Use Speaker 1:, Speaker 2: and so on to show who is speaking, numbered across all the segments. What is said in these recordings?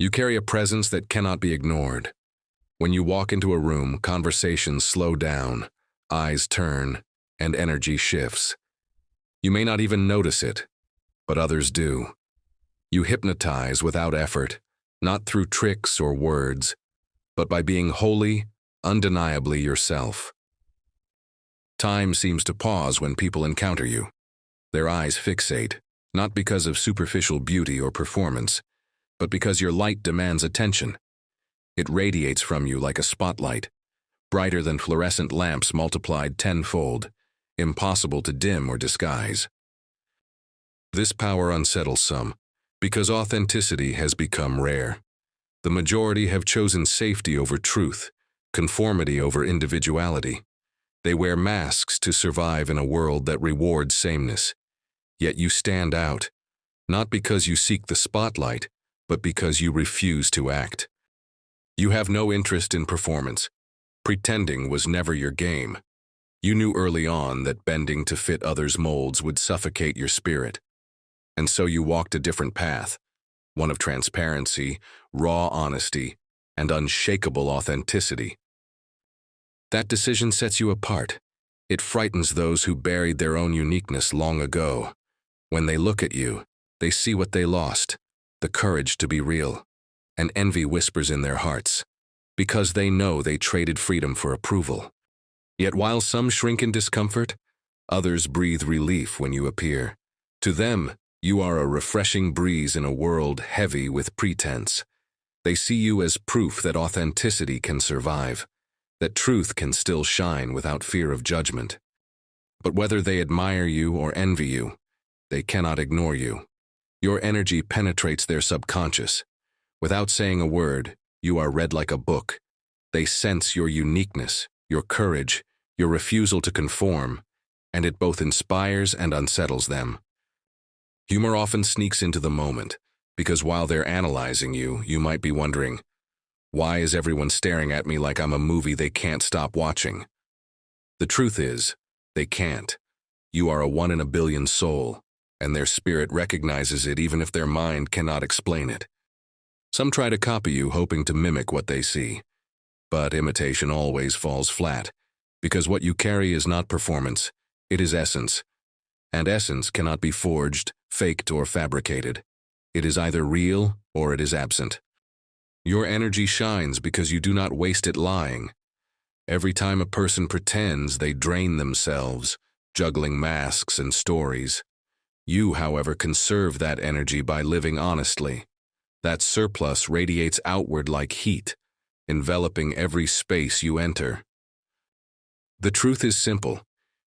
Speaker 1: You carry a presence that cannot be ignored. When you walk into a room, conversations slow down, eyes turn, and energy shifts. You may not even notice it, but others do. You hypnotize without effort, not through tricks or words, but by being wholly, undeniably yourself. Time seems to pause when people encounter you. Their eyes fixate, not because of superficial beauty or performance, but because your light demands attention. It radiates from you like a spotlight, brighter than fluorescent lamps multiplied tenfold, impossible to dim or disguise. This power unsettles some, because authenticity has become rare. The majority have chosen safety over truth, conformity over individuality. They wear masks to survive in a world that rewards sameness. Yet you stand out, not because you seek the spotlight, but because you refuse to act. You have no interest in performance. Pretending was never your game. You knew early on that bending to fit others' molds would suffocate your spirit. And so you walked a different path, one of transparency, raw honesty, and unshakable authenticity. That decision sets you apart. It frightens those who buried their own uniqueness long ago. When they look at you, they see what they lost, the courage to be real, and envy whispers in their hearts, because they know they traded freedom for approval. Yet while some shrink in discomfort, others breathe relief when you appear. To them, you are a refreshing breeze in a world heavy with pretense. They see you as proof that authenticity can survive, that truth can still shine without fear of judgment. But whether they admire you or envy you, they cannot ignore you. Your energy penetrates their subconscious. Without saying a word, you are read like a book. They sense your uniqueness, your courage, your refusal to conform, and it both inspires and unsettles them. Humor often sneaks into the moment, because while they're analyzing you, you might be wondering, why is everyone staring at me like I'm a movie they can't stop watching? The truth is, they can't. You are a 1 in a billion soul, and their spirit recognizes it even if their mind cannot explain it. Some try to copy you, hoping to mimic what they see. But imitation always falls flat, because what you carry is not performance, it is essence. And essence cannot be forged, faked, or fabricated. It is either real or it is absent. Your energy shines because you do not waste it lying. Every time a person pretends, they drain themselves, juggling masks and stories. You, however, conserve that energy by living honestly. That surplus radiates outward like heat, enveloping every space you enter. The truth is simple.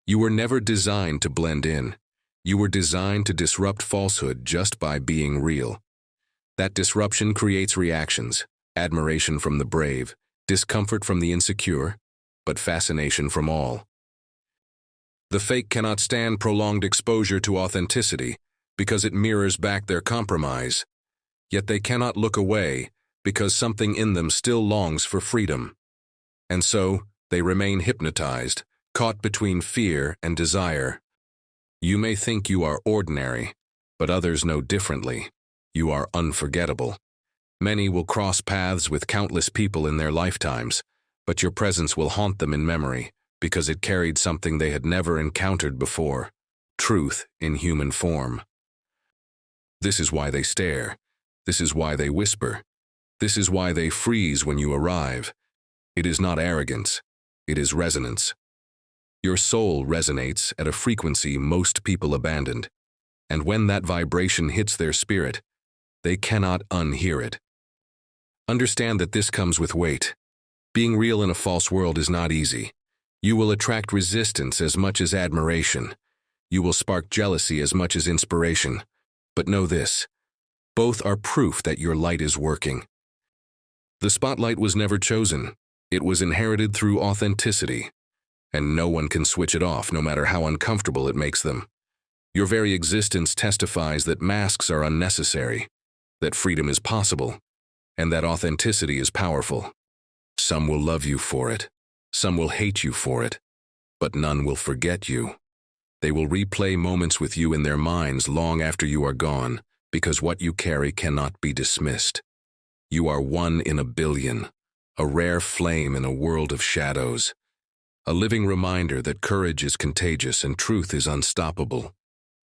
Speaker 1: You were never designed to blend in. You were designed to disrupt falsehood just by being real. That disruption creates reactions, admiration from the brave, discomfort from the insecure, but fascination from all. The fake cannot stand prolonged exposure to authenticity because it mirrors back their compromise. Yet they cannot look away because something in them still longs for freedom. And so, they remain hypnotized, caught between fear and desire. You may think you are ordinary, but others know differently. You are unforgettable. Many will cross paths with countless people in their lifetimes, but your presence will haunt them in memory because it carried something they had never encountered before, truth in human form. This is why they stare. This is why they whisper. This is why they freeze when you arrive. It is not arrogance. It is resonance. Your soul resonates at a frequency most people abandoned, and when that vibration hits their spirit, they cannot unhear it. Understand that this comes with weight. Being real in a false world is not easy. You will attract resistance as much as admiration. You will spark jealousy as much as inspiration. But know this, both are proof that your light is working. The spotlight was never chosen. It was inherited through authenticity, and no one can switch it off, no matter how uncomfortable it makes them. Your very existence testifies that masks are unnecessary, that freedom is possible, and that authenticity is powerful. Some will love you for it, some will hate you for it, but none will forget you. They will replay moments with you in their minds long after you are gone, because what you carry cannot be dismissed. You are one in a billion, a rare flame in a world of shadows, a living reminder that courage is contagious and truth is unstoppable.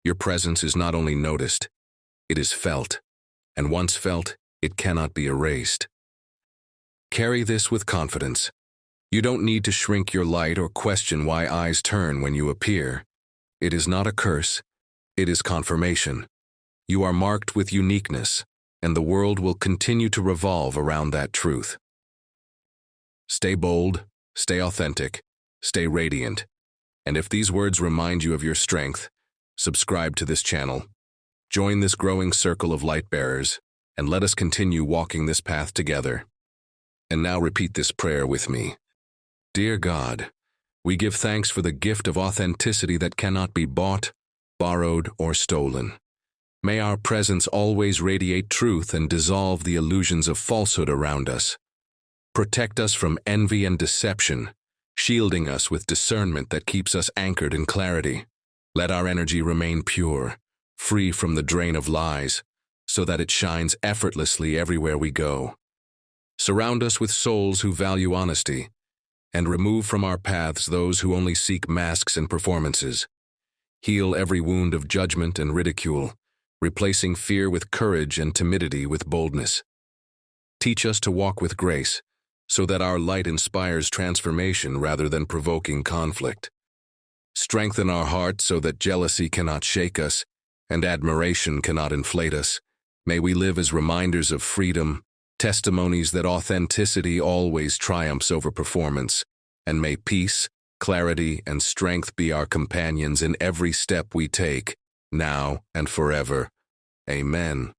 Speaker 1: Your presence is not only noticed, it is felt, and once felt, it cannot be erased. Carry this with confidence. You don't need to shrink your light or question why eyes turn when you appear. It is not a curse, it is confirmation. You are marked with uniqueness, and the world will continue to revolve around that truth. Stay bold, stay authentic, stay radiant. And if these words remind you of your strength, subscribe to this channel. Join this growing circle of light bearers, and let us continue walking this path together. And now repeat this prayer with me. Dear God, we give thanks for the gift of authenticity that cannot be bought, borrowed, or stolen. May our presence always radiate truth and dissolve the illusions of falsehood around us. Protect us from envy and deception, shielding us with discernment that keeps us anchored in clarity. Let our energy remain pure, free from the drain of lies, so that it shines effortlessly everywhere we go. Surround us with souls who value honesty, and remove from our paths those who only seek masks and performances. Heal every wound of judgment and ridicule, replacing fear with courage and timidity with boldness. Teach us to walk with grace, so that our light inspires transformation rather than provoking conflict. Strengthen our hearts so that jealousy cannot shake us, and admiration cannot inflate us. May we live as reminders of freedom, testimonies that authenticity always triumphs over performance, and may peace, clarity, and strength be our companions in every step we take, now and forever. Amen.